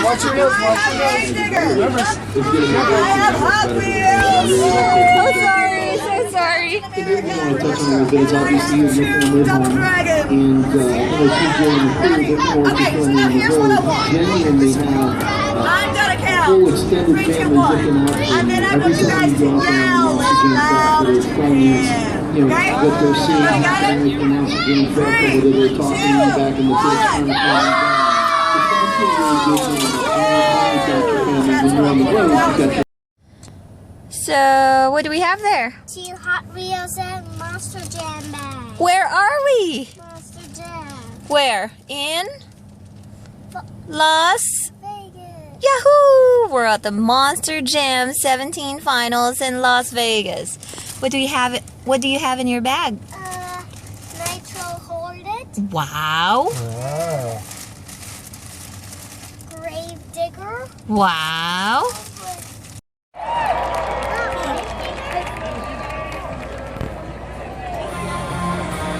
Watch your wheels, watch your wheels. Remember, I have Hot Wheels! Oh, sorry, so sorry. I want to touch on a bit is obviously your family home, and TJ and the crew, they're more fulfilling on the road. Jenny and they have full extended family looking out for you. Every time you go out there on the game it's funny, you know, what they're seeing and everything else game track, whether they're talking to you back in the first trying to calm down. So, what do we have there? 2 Hot Wheels and Monster Jam bags. Where are we? Monster Jam. Where? In Las Vegas. Yahoo! We're at the Monster Jam 17 finals in Las Vegas. What do you have? What do you have in your bag? Nitro Hornet. Wow. Grave Digger. Wow.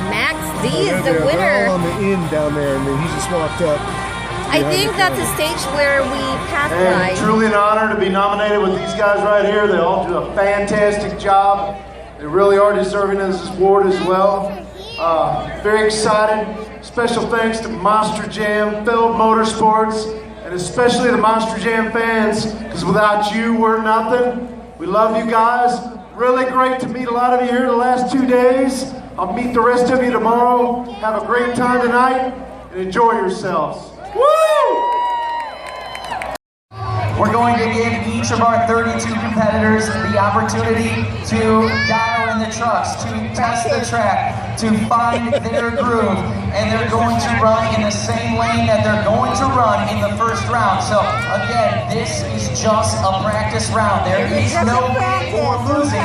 Max D is the winner. all on the end down there, and then he just walked up. I think that's a stage where we passed by. Truly an honor to be nominated with these guys right here. They all do a fantastic job. They really are deserving of this award as well. Very excited. Special thanks to Monster Jam, Feld Motorsports, and especially the Monster Jam fans, because without you, we're nothing. We love you guys. Really great to meet a lot of you here the last 2 days. I'll meet the rest of you tomorrow. Have a great time tonight and enjoy yourselves. Woo! We're going to give each of our 32 competitors the opportunity to dial in the trucks, to test the track, to find their groove, and they're going to run in the same lane that they're going to run in the first round. So again, this is just a practice round. There is no winning or losing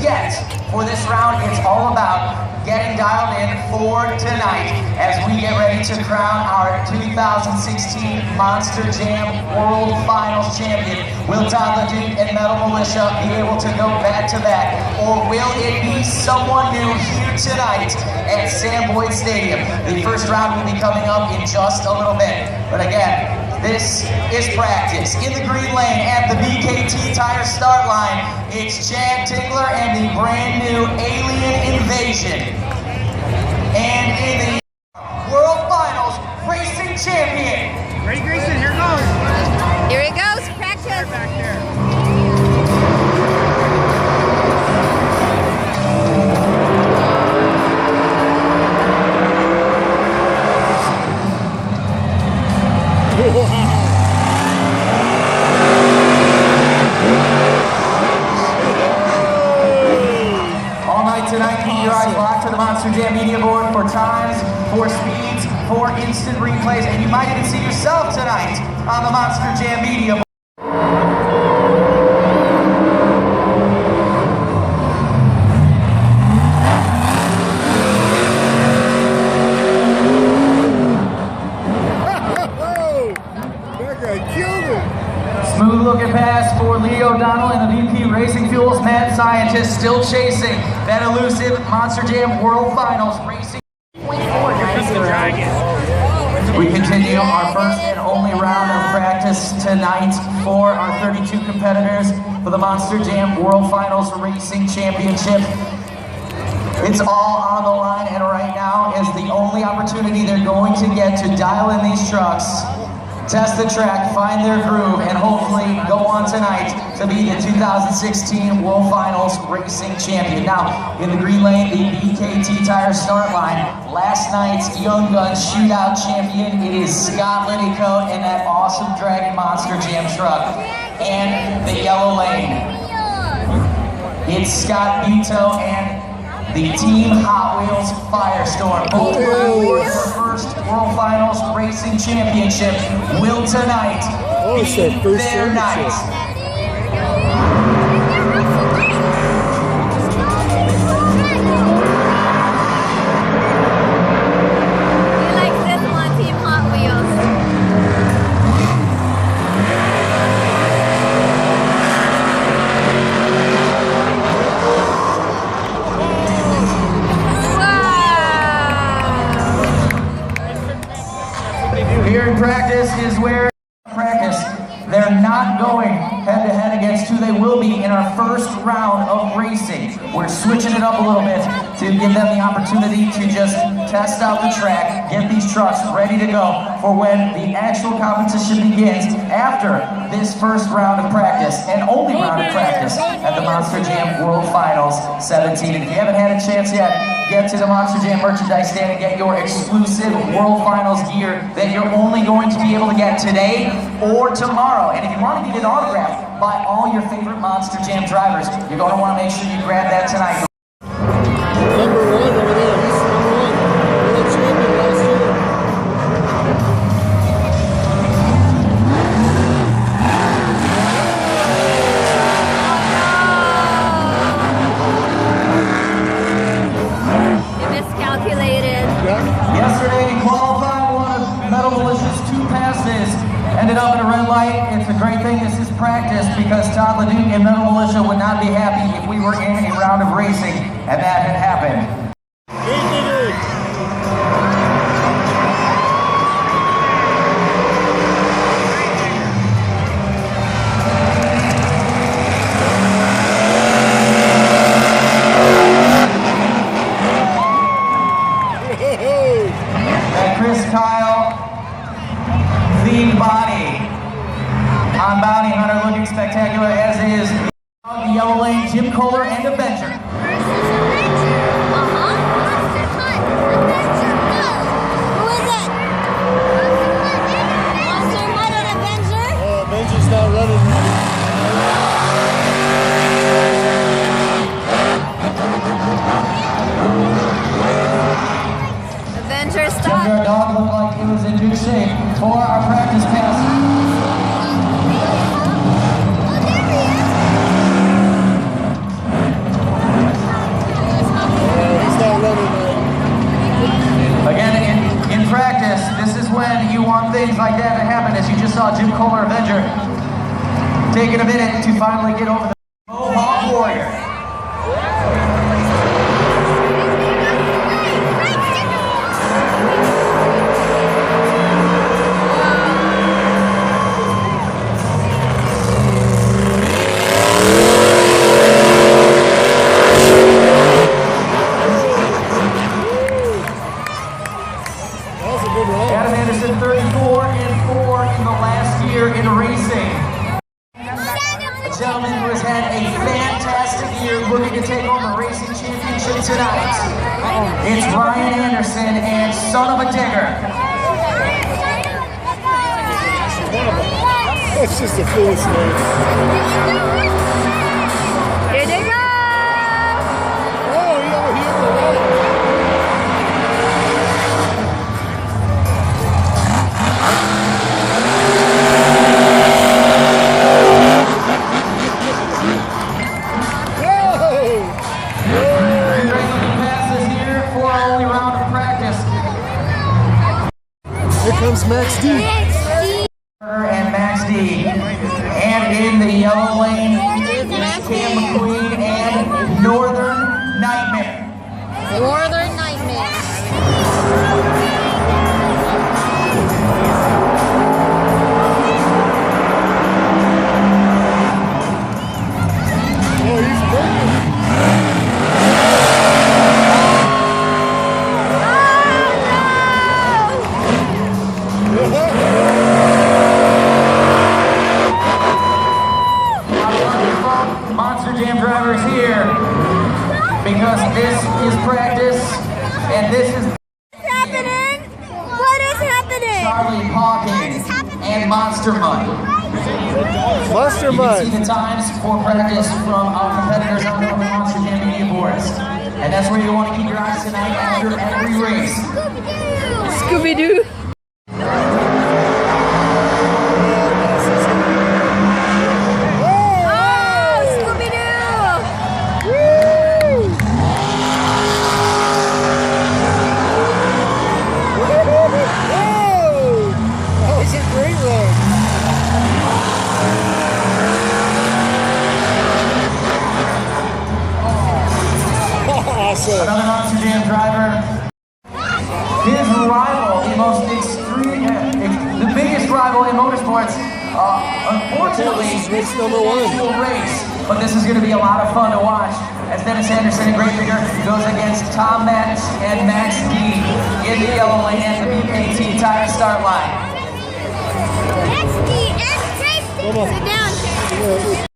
yet. For this round, it's all about getting dialed in for tonight as we get ready to crown our 2016 Monster Jam World Finals champion. Will Todd LeDuc and Metal Militia be able to go back to back, or will it be someone new here tonight at Sam Boyd Stadium? The first round will be coming up in just a little bit. But again, this is practice. In the green lane at the BKT Tire start line, it's Chad Tingler and the brand new Alien Invasion. And in the World Finals Racing Champion. Ready, Grayson? Here goes. Here it goes. Practice. Back there. All night tonight, keep your eyes locked to the Monster Jam media board for times, for speeds, for instant replays, and you might even see yourself tonight on the Monster Jam media board. Smooth looking pass for Lee O'Donnell and the VP Racing Fuels mad scientist, still chasing that elusive Monster Jam World Finals racing. We continue our first and only round of practice tonight for our 32 competitors for the Monster Jam World Finals Racing Championship. It's all on the line, and right now is the only opportunity they're going to get to dial in these trucks, test the track, find their groove, and hopefully go on tonight to be the 2016 World Finals Racing Champion. Now, in the green lane, the BKT Tire start line, last night's Young Guns Shootout Champion, it is Scott Liddycoat and that awesome Dragon Monster Jam truck. And the yellow lane, it's Scott Vito and the Team Hot Wheels Firestorm. Both for their first World Finals Racing Championship will tonight be their night. Here in practice is where practice. They're not going head-to-head against who they will be in our first round of racing. We're switching it up a little bit to give them the opportunity to just test out the track, get these trucks ready to go for when the actual competition begins after this first round of practice and only round of practice at the Monster Jam World Finals 17. If you haven't had a chance yet, get to the Monster Jam merchandise stand and get your exclusive World Finals gear that you're only going to be able to get today or tomorrow. And if you want to get an autograph by all your favorite Monster Jam drivers, you're going to want to make sure you grab that tonight. Number 1 over there. He's number 1. World champion last year. You miscalculated. Yesterday, he qualified one of Metal Militia's 2 passes. Ended up at a red light. It's a great thing this is practice because Todd LeDuc and Metal Militia would not be happy if we were in a round of racing and that had happened. And Chris Kyle, the body on Bounty Hunter, looking spectacular, as is the Yellow Lane, Jim Kohler, and Avenger. Who is it? Monster Mud and Avenger? Avenger's not running. Avenger, Jim stop. Our dog looked like he was in good shape for our practice pass. Oh, there he is. He's not running. Again, in practice, this is when you want things like that to happen, as you just saw Jim Kohler, Avenger, taking a minute to finally get over the Mohawk Warrior. Adam Anderson, 34-4 in the last year in racing. A gentleman who has had a fantastic year looking to take home the racing championship tonight. It's Ryan Anderson and Son of a Digger. That's just a foolish name. Here they go. Oh, he overheated the right. Here comes Max D. And Max D. And in the yellow lane is Cam McQueen and Northern Nightmare. Northern Nightmare. Oh, he's burning. Monster Jam drivers here because this is practice and this is What's happening? What is happening? Charlie Hawkins and Monster Mud. Monster You can Mud. see the times for practice from our competitors on the Monster Jam media boards. And that's where you want to keep your eyes tonight after every race. Scooby-Doo. Awesome. Another Monster Jam driver. His rival, the most sports. Unfortunately, This is race number 1. Dual race, but this is going to be a lot of fun to watch as Dennis Anderson and Great Digger goes against Tom Metz and Max Gee in the yellow lane at the BKT tire start line. Sit down, Chase.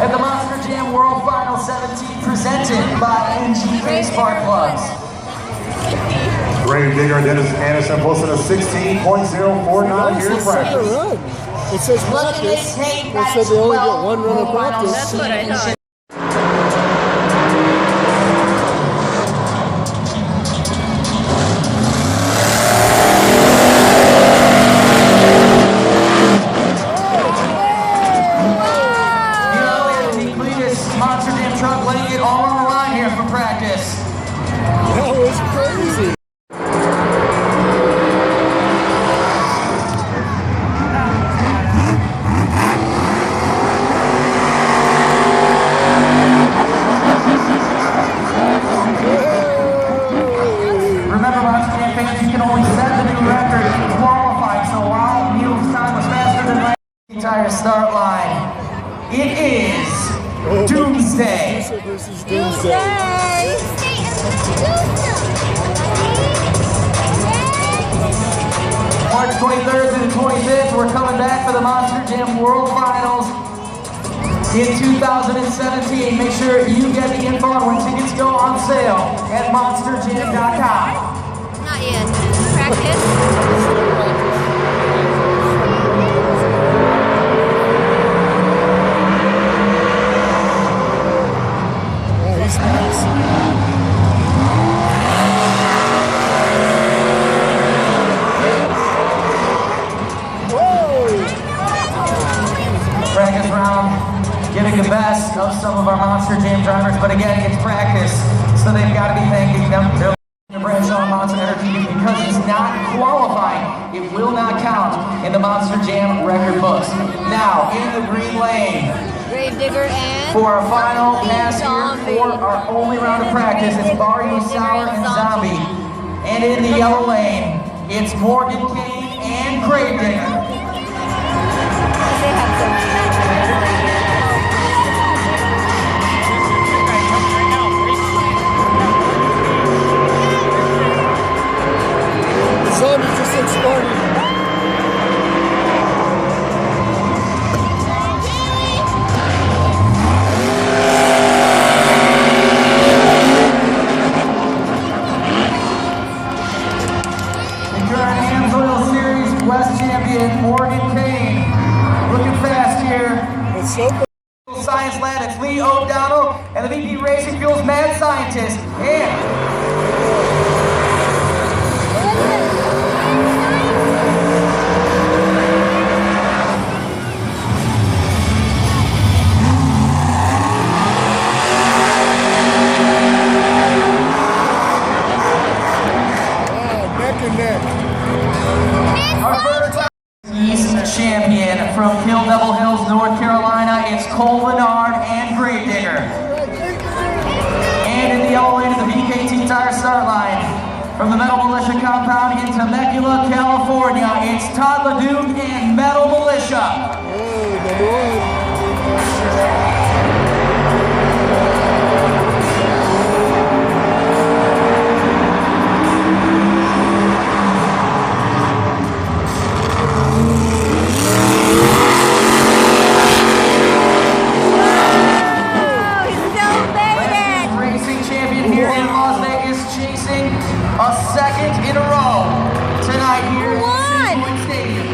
At the Monster Jam World Final 17 presented by NGK Spark Plugs. Great Digger Dennis Anderson posted a 16.049 here in practice. It says practice. It said they only get 1 run of practice. That's what I thought. Monster Jam truck laying it all on the line here for practice. That was crazy. Remember, Monster Jam fans, you can only set the new record in qualifying, so while Neil's time was faster than the entire start line, it is Doomsday. Versus Doomsday. March 23rd through the 25th, we're coming back for the Monster Jam World Finals in 2017. Make sure you get the info on when tickets go on sale at monsterjam.com. Not yet. Practice. Practice round, giving the best of some of our Monster Jam drivers, but again, it's practice, so they've got to be thanking them. They're branch on Monster Energy because he's not qualifying. It will not count in the Monster Jam record books. Now, in the green lane, Grave Digger and for our final pass here for our only round of practice, it's Barrio Sour and Zombie. And in the yellow lane, it's Morgan Kane and Grave Digger. Zombie just exploded. West champion Morgan Kane, looking fast here. It's so Science Lab, it's Lee O'Donnell and the VP Racing Fuels Mad Scientist. And neck and neck. our first East champion from Kill Devil Hills, North Carolina, it's Cole Menard and Grave Digger. And in the yellow lane of the BKT tire start line, from the Metal Militia compound in Temecula, California, it's Todd LeDuc and Metal Militia. Oh, number 1. A second in a row tonight here at Point Stadium.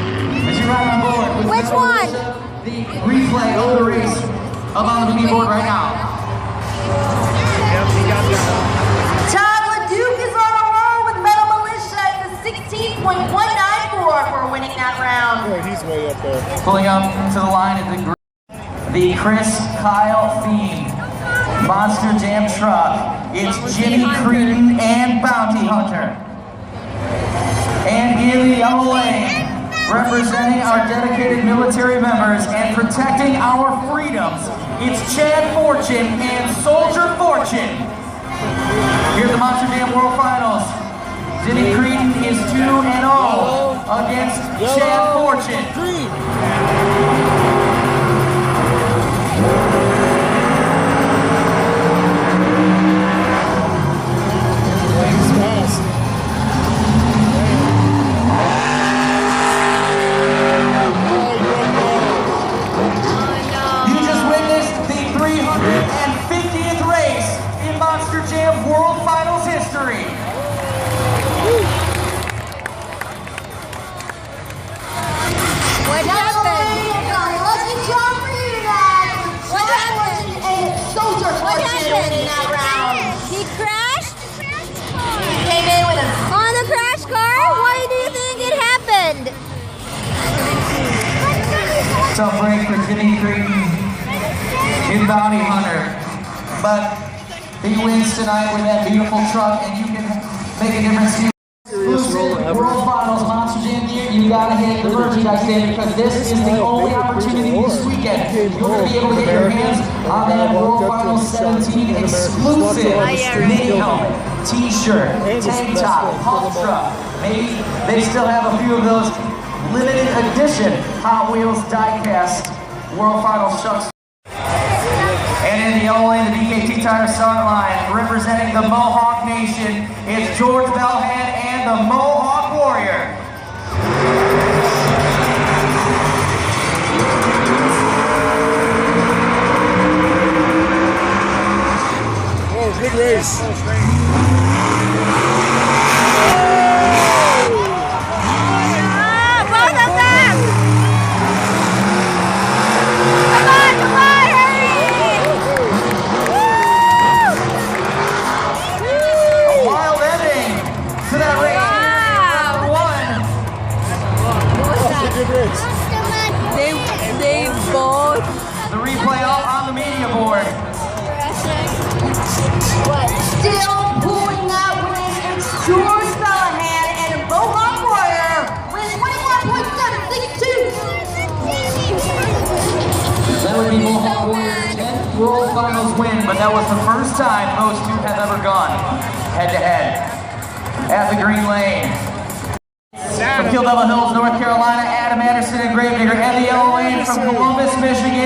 As you ride on board with Which one? The replay of the race up on the keyboard right now. Todd LeDuc is on a roll with Metal Militia at the 16.194 for winning that round. Oh, he's way up there. Pulling up to the line at the Chris Kyle themed Monster Jam truck. It's Jimmy Creedon and Bounty Hunter. And in the yellow lane, representing our dedicated military members and protecting our freedoms, it's Chad Fortune and Soldier Fortune. Here at the Monster Jam World Finals, Jimmy Creedon is 2-0 against Chad Fortune. World Finals history. What happened? Lucky job for you guys. What happened? And Soldier Fortune winning that round. He crashed? Came in with a On the crash car? Why do you think it happened? Tough break for Jimmy Creedon in Bounty Hunter. But he wins tonight with that beautiful truck, and you can make a difference. Exclusive World Finals Monster Jam gear, you gotta hit the merchandise stand because this is the only opportunity this weekend. You're gonna be able to get your hands on that World Finals 17 exclusive mini helmet, t-shirt, tank top, pump truck. Maybe they still have a few of those limited edition Hot Wheels die-cast World Finals trucks. And in the yellow lane, the DKT Tire start line, representing the Mohawk Nation, it's George Bellhand and the Mohawk Warrior. Oh, good race. They both. The replay up on the media board. still pulling that win. It's George Bellhand and Mohawk Warrior with 21.762. That would be Mohawk Warrior's 10th World Finals win, but that was the first time those two have ever gone head-to-head at the green lane. From Kill Devil Hills, North Carolina, Adam Anderson and Gravedigger, and the yellow lane from Columbus, Michigan.